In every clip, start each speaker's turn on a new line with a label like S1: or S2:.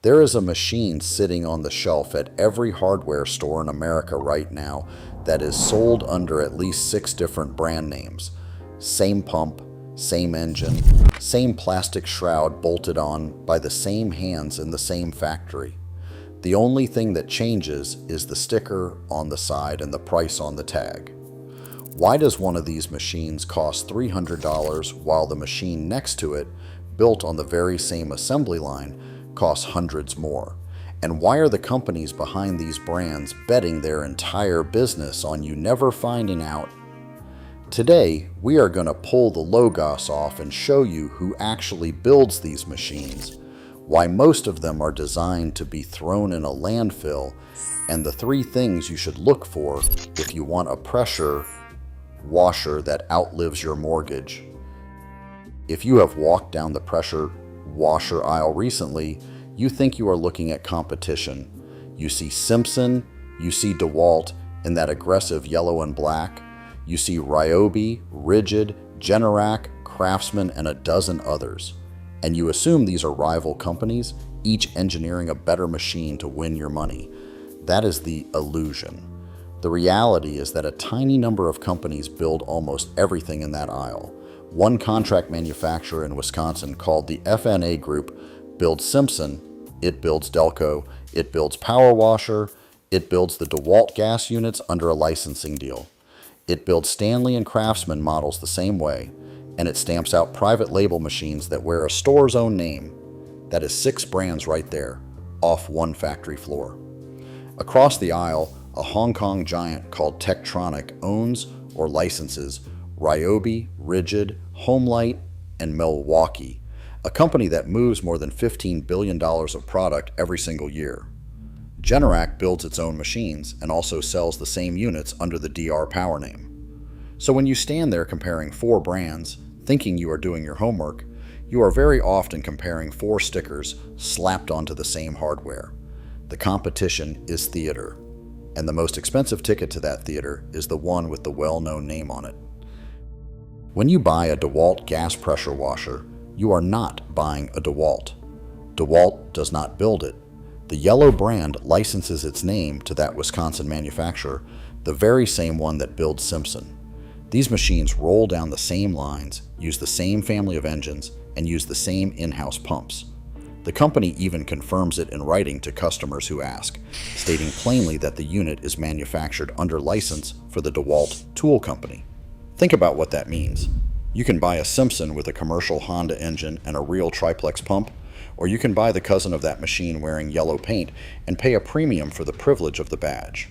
S1: There is a machine sitting on the shelf at every hardware store in America right now that is sold under at least 6 different brand names. Same pump, same engine, same plastic shroud bolted on by the same hands in the same factory. The only thing that changes is the sticker on the side and the price on the tag. Why does one of these machines cost $300 while the machine next to it, built on the very same assembly line, costs hundreds more? And why are the companies behind these brands betting their entire business on you never finding out? Today, we are going to pull the logos off and show you who actually builds these machines, why most of them are designed to be thrown in a landfill, and the 3 things you should look for if you want a pressure washer that outlives your mortgage. If you have walked down the pressure washer aisle recently, you think you are looking at competition. You see Simpson, you see DeWalt in that aggressive yellow and black, you see Ryobi, Rigid, Generac, Craftsman, and a dozen others. And you assume these are rival companies, each engineering a better machine to win your money. That is the illusion. The reality is that a tiny number of companies build almost everything in that aisle. One contract manufacturer in Wisconsin called the FNA Group builds Simpson, it builds Delco, it builds Powerwasher, it builds the DeWalt gas units under a licensing deal. It builds Stanley and Craftsman models the same way, and it stamps out private label machines that wear a store's own name. That is 6 brands right there, off one factory floor. Across the aisle, a Hong Kong giant called Tektronix owns or licenses Ryobi, Rigid, Homelight, and Milwaukee, a company that moves more than $15 billion of product every single year. Generac builds its own machines and also sells the same units under the DR Power name. So when you stand there comparing 4 brands, thinking you are doing your homework, you are very often comparing 4 stickers slapped onto the same hardware. The competition is theater, and the most expensive ticket to that theater is the one with the well-known name on it. When you buy a DeWalt gas pressure washer, you are not buying a DeWalt. DeWalt does not build it. The yellow brand licenses its name to that Wisconsin manufacturer, the very same one that builds Simpson. These machines roll down the same lines, use the same family of engines, and use the same in-house pumps. The company even confirms it in writing to customers who ask, stating plainly that the unit is manufactured under license for the DeWalt tool company. Think about what that means. You can buy a Simpson with a commercial Honda engine and a real triplex pump, or you can buy the cousin of that machine wearing yellow paint and pay a premium for the privilege of the badge.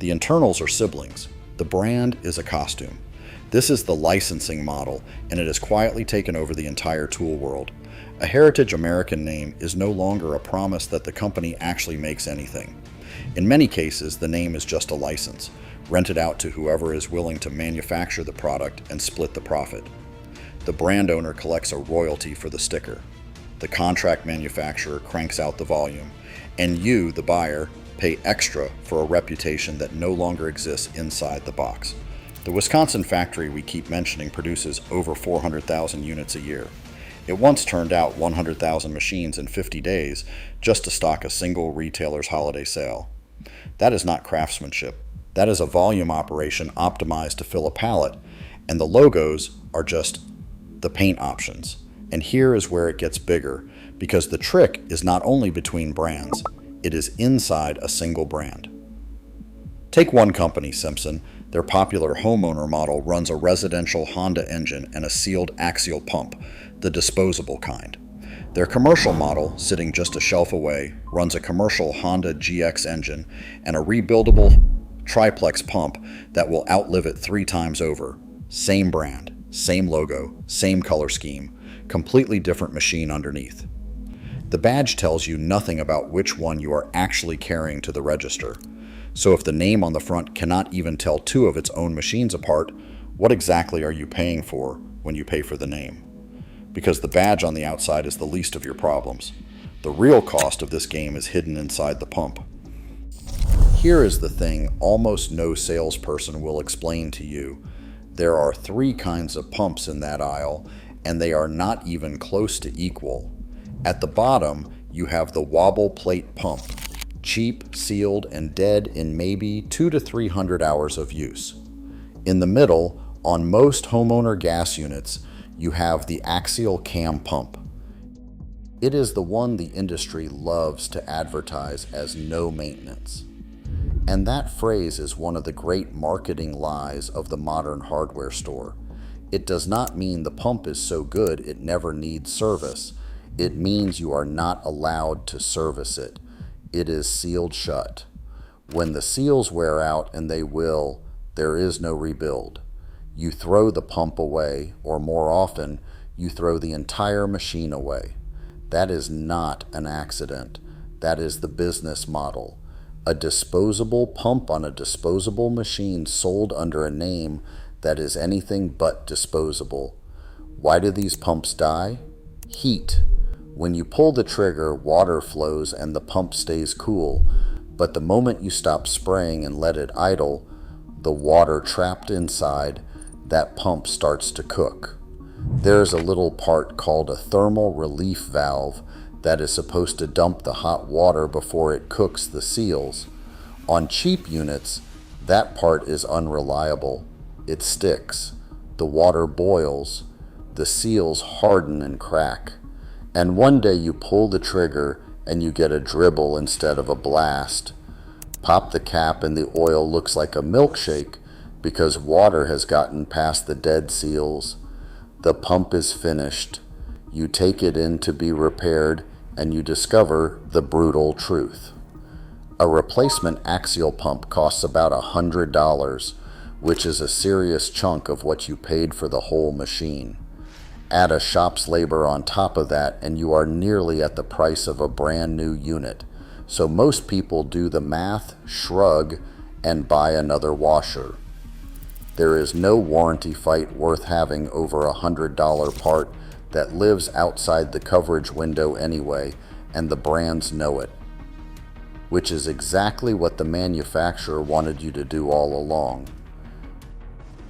S1: The internals are siblings. The brand is a costume. This is the licensing model, and it has quietly taken over the entire tool world. A heritage American name is no longer a promise that the company actually makes anything. In many cases, the name is just a license, rented out to whoever is willing to manufacture the product and split the profit. The brand owner collects a royalty for the sticker. The contract manufacturer cranks out the volume, and you, the buyer, pay extra for a reputation that no longer exists inside the box. The Wisconsin factory we keep mentioning produces over 400,000 units a year. It once turned out 100,000 machines in 50 days just to stock a single retailer's holiday sale. That is not craftsmanship. That is a volume operation optimized to fill a pallet, and the logos are just the paint options. And here is where it gets bigger, because the trick is not only between brands, it is inside a single brand. Take one company, Simpson. Their popular homeowner model runs a residential Honda engine and a sealed axial pump, the disposable kind. Their commercial model, sitting just a shelf away, runs a commercial Honda GX engine and a rebuildable triplex pump that will outlive it 3 times over. Same brand, same logo, same color scheme, completely different machine underneath. The badge tells you nothing about which one you are actually carrying to the register. So if the name on the front cannot even tell 2 of its own machines apart, what exactly are you paying for when you pay for the name? Because the badge on the outside is the least of your problems. The real cost of this game is hidden inside the pump. Here is the thing almost no salesperson will explain to you. There are 3 kinds of pumps in that aisle, and they are not even close to equal. At the bottom, you have the wobble plate pump, cheap, sealed, and dead in maybe 200 to 300 hours of use. In the middle, on most homeowner gas units, you have the axial cam pump. It is the one the industry loves to advertise as no maintenance. And that phrase is one of the great marketing lies of the modern hardware store. It does not mean the pump is so good it never needs service. It means you are not allowed to service it. It is sealed shut. When the seals wear out, and they will, there is no rebuild. You throw the pump away, or more often, you throw the entire machine away. That is not an accident. That is the business model. A disposable pump on a disposable machine sold under a name that is anything but disposable. Why do these pumps die? Heat. When you pull the trigger, water flows and the pump stays cool, but the moment you stop spraying and let it idle, the water trapped inside, that pump starts to cook. There's a little part called a thermal relief valve that is supposed to dump the hot water before it cooks the seals. On cheap units, that part is unreliable. It sticks. The water boils. The seals harden and crack. And one day you pull the trigger and you get a dribble instead of a blast. Pop the cap and the oil looks like a milkshake because water has gotten past the dead seals. The pump is finished. You take it in to be repaired and you discover the brutal truth. A replacement axial pump costs about $100, which is a serious chunk of what you paid for the whole machine. Add a shop's labor on top of that and you are nearly at the price of a brand new unit. So most people do the math, shrug, and buy another washer. There is no warranty fight worth having over $100 part that lives outside the coverage window anyway, and the brands know it. Which is exactly what the manufacturer wanted you to do all along.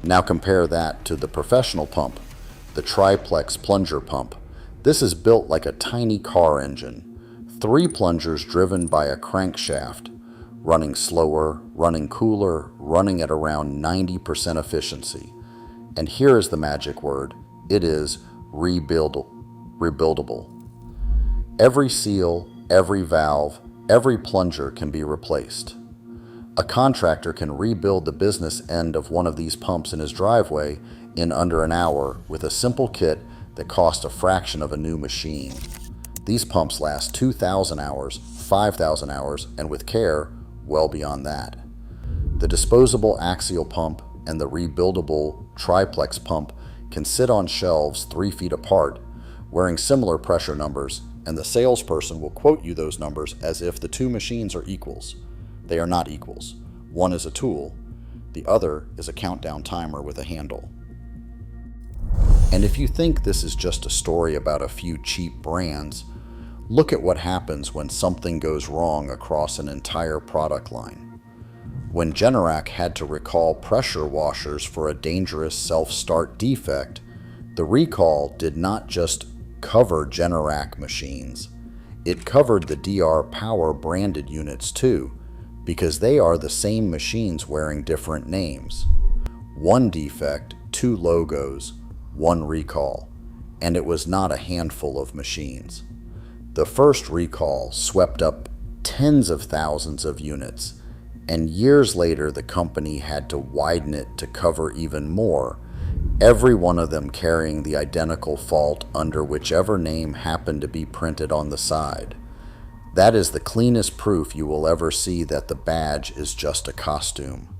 S1: Now compare that to the professional pump, the triplex plunger pump. This is built like a tiny car engine. 3 plungers driven by a crankshaft, running slower, running cooler, running at around 90% efficiency. And here is the magic word. It is rebuildable. Every seal, every valve, every plunger can be replaced. A contractor can rebuild the business end of one of these pumps in his driveway in under an hour with a simple kit that costs a fraction of a new machine. These pumps last 2,000 hours, 5,000 hours, and with care, well beyond that. The disposable axial pump and the rebuildable triplex pump can sit on shelves 3 feet apart, wearing similar pressure numbers, and the salesperson will quote you those numbers as if the 2 machines are equals. They are not equals. One is a tool, the other is a countdown timer with a handle. And if you think this is just a story about a few cheap brands, look at what happens when something goes wrong across an entire product line. When Generac had to recall pressure washers for a dangerous self-start defect, the recall did not just cover Generac machines. It covered the DR Power branded units too, because they are the same machines wearing different names. 1 defect, 2 logos, 1 recall, and it was not a handful of machines. The first recall swept up tens of thousands of units, and years later the company had to widen it to cover even more, every one of them carrying the identical fault under whichever name happened to be printed on the side. That is the cleanest proof you will ever see that the badge is just a costume.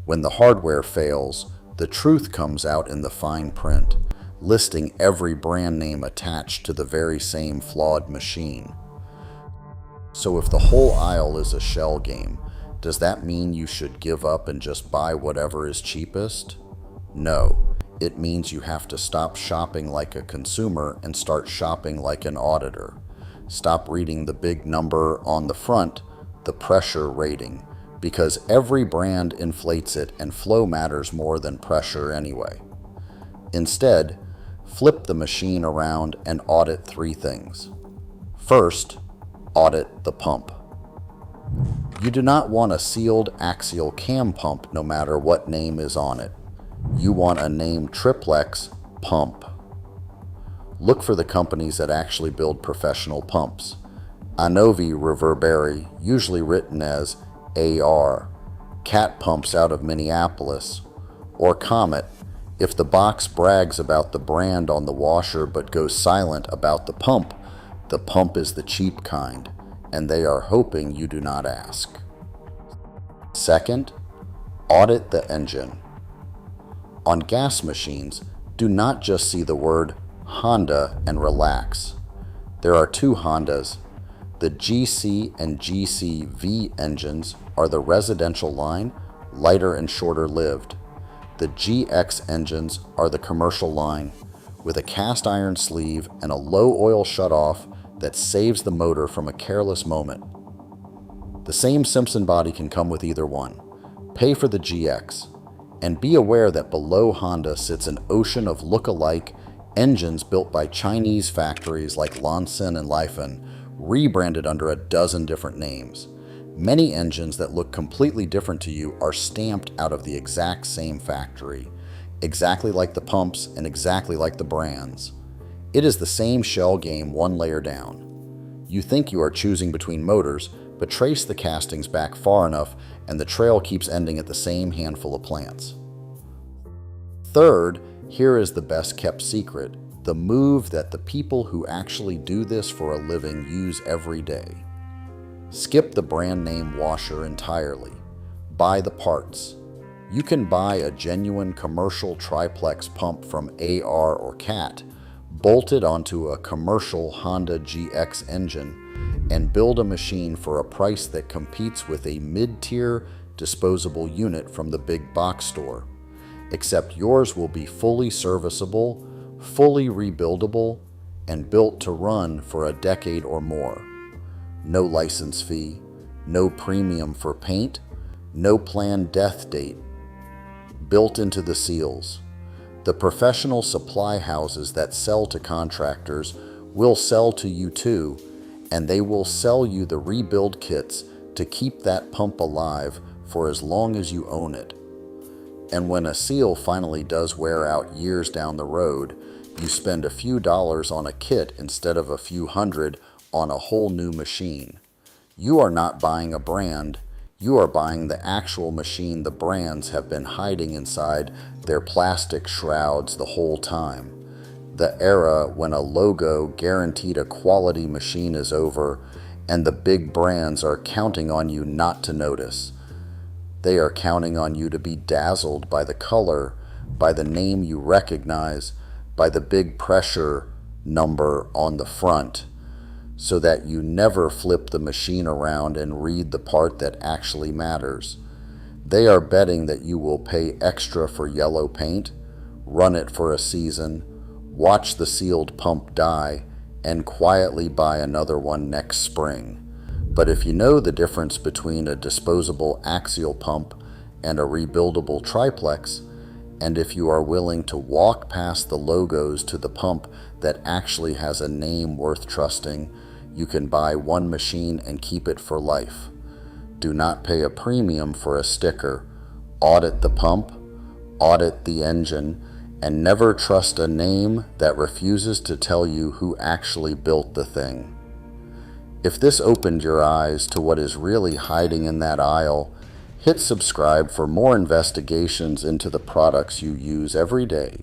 S1: When the hardware fails, the truth comes out in the fine print, listing every brand name attached to the very same flawed machine. So if the whole aisle is a shell game, does that mean you should give up and just buy whatever is cheapest? No, it means you have to stop shopping like a consumer and start shopping like an auditor. Stop reading the big number on the front, the pressure rating, because every brand inflates it and flow matters more than pressure anyway. Instead, flip the machine around and audit 3 things. First, Audit the pump. You do not want a sealed axial cam pump no matter what name is on it. You want a name triplex pump. Look for the companies that actually build professional pumps. Anovi Reverberi, usually written as AR, Cat Pumps out of Minneapolis, or Comet, if the box brags about the brand on the washer but goes silent about the pump is the cheap kind, and they are hoping you do not ask. Second, audit the engine. On gas machines, do not just see the word Honda and relax. There are two Hondas. The GC and GCV engines are the residential line, lighter and shorter lived. The GX engines are the commercial line, with a cast iron sleeve and a low oil shutoff that saves the motor from a careless moment. The same Simpson body can come with either one. Pay for the GX, and be aware that below Honda sits an ocean of look-alike engines built by Chinese factories like Lonson and Lifen, rebranded under a dozen different names. Many engines that look completely different to you are stamped out of the exact same factory, exactly like the pumps and exactly like the brands. It is the same shell game one layer down. You think you are choosing between motors, but trace the castings back far enough and the trail keeps ending at the same handful of plants. Third, here is the best kept secret, the move that the people who actually do this for a living use every day. Skip the brand name washer entirely. Buy the parts. You can buy a genuine commercial triplex pump from AR or CAT, bolt it onto a commercial Honda GX engine, and build a machine for a price that competes with a mid-tier disposable unit from the big box store. Except yours will be fully serviceable, fully rebuildable, and built to run for a decade or more. No license fee, no premium for paint, no planned death date. Built into the seals. The professional supply houses that sell to contractors will sell to you too, and they will sell you the rebuild kits to keep that pump alive for as long as you own it. And when a seal finally does wear out years down the road, you spend a few dollars on a kit instead of a few hundred on a whole new machine. You are not buying a brand, you are buying the actual machine the brands have been hiding inside their plastic shrouds the whole time. The era when a logo guaranteed a quality machine is over, and the big brands are counting on you not to notice. They are counting on you to be dazzled by the color, by the name you recognize, by the big pressure number on the front, so that you never flip the machine around and read the part that actually matters. They are betting that you will pay extra for yellow paint, run it for a season, watch the sealed pump die, and quietly buy another one next spring. But if you know the difference between a disposable axial pump and a rebuildable triplex, and if you are willing to walk past the logos to the pump that actually has a name worth trusting, you can buy one machine and keep it for life. Do not pay a premium for a sticker. Audit the pump, audit the engine, and never trust a name that refuses to tell you who actually built the thing. If this opened your eyes to what is really hiding in that aisle, hit subscribe for more investigations into the products you use every day.